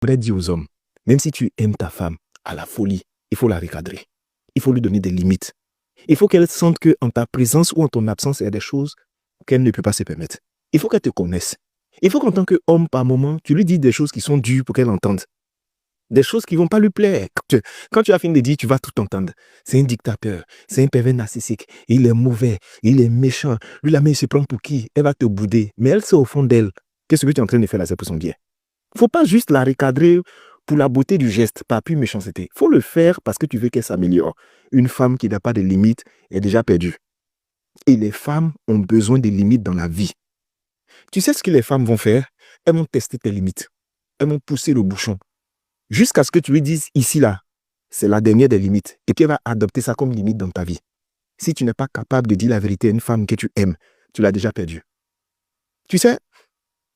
voudrais dire aux hommes, même si tu aimes ta femme à la folie, il faut la recadrer. Il faut lui donner des limites. Il faut qu'elle sente qu'en ta présence ou en ton absence, il y a des choses qu'elle ne peut pas se permettre. Il faut qu'elle te connaisse. Il faut qu'en tant qu'homme, par moment, tu lui dis des choses qui sont dures pour qu'elle entende. Des choses qui ne vont pas lui plaire. Quand tu as fini de dire, tu vas tout entendre. C'est un dictateur, c'est un pervers narcissique, il est mauvais, il est méchant. Lui, la main, il se prend pour qui? Elle va te bouder. Mais elle sait au fond d'elle que ce que tu es en train de faire là, c'est pour son bien. Il ne faut pas juste la recadrer pour la beauté du geste, pas plus méchanceté. Il faut le faire parce que tu veux qu'elle s'améliore. Une femme qui n'a pas de limites est déjà perdue. Et les femmes ont besoin des limites dans la vie. Tu sais ce que les femmes vont faire? Elles vont tester tes limites. Elles vont pousser le bouchon. Jusqu'à ce que tu lui dises, ici, là, c'est la dernière des limites. Et puis elle va adopter ça comme limite dans ta vie. Si tu n'es pas capable de dire la vérité à une femme que tu aimes, tu l'as déjà perdue. Tu sais,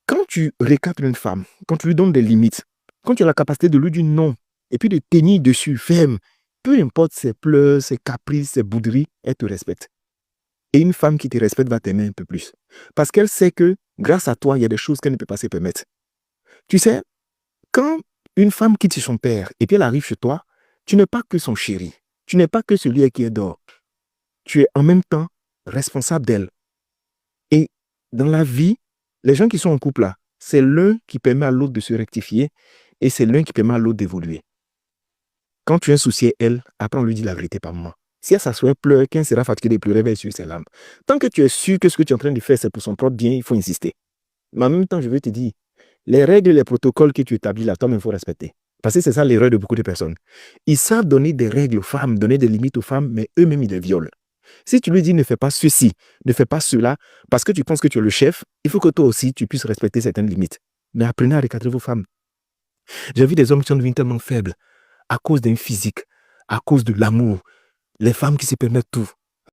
quand tu recadres une femme, quand tu lui donnes des limites, quand tu as la capacité de lui dire non, et puis de tenir dessus, ferme, peu importe ses pleurs, ses caprices, ses bouderies, elle te respecte. Et une femme qui te respecte va t'aimer un peu plus. Parce qu'elle sait que, grâce à toi, il y a des choses qu'elle ne peut pas se permettre. Tu sais, quand une femme quitte son père et puis elle arrive chez toi, tu n'es pas que son chéri. Tu n'es pas que celui qui adore. Tu es en même temps responsable d'elle. Et dans la vie, les gens qui sont en couple là, c'est l'un qui permet à l'autre de se rectifier et c'est l'un qui permet à l'autre d'évoluer. Quand tu as un souci à elle, après on lui dit la vérité par moment. Si elle s'assoit, elle pleure, qu'elle sera fatiguée de pleurer, elle va essuyer ses larmes. Tant que tu es sûr que ce que tu es en train de faire, c'est pour son propre bien, il faut insister. Mais en même temps, je veux te dire, les règles, les protocoles que tu établis là, toi-même, il faut respecter. Parce que c'est ça l'erreur de beaucoup de personnes. Ils savent donner des règles aux femmes, donner des limites aux femmes, mais eux-mêmes, ils les violent. Si tu lui dis ne fais pas ceci, ne fais pas cela, parce que tu penses que tu es le chef, il faut que toi aussi, tu puisses respecter certaines limites. Mais apprenez à recadrer vos femmes. J'ai vu des hommes qui sont devenus tellement faibles à cause d'un physique, à cause de l'amour. Les femmes qui se permettent tout.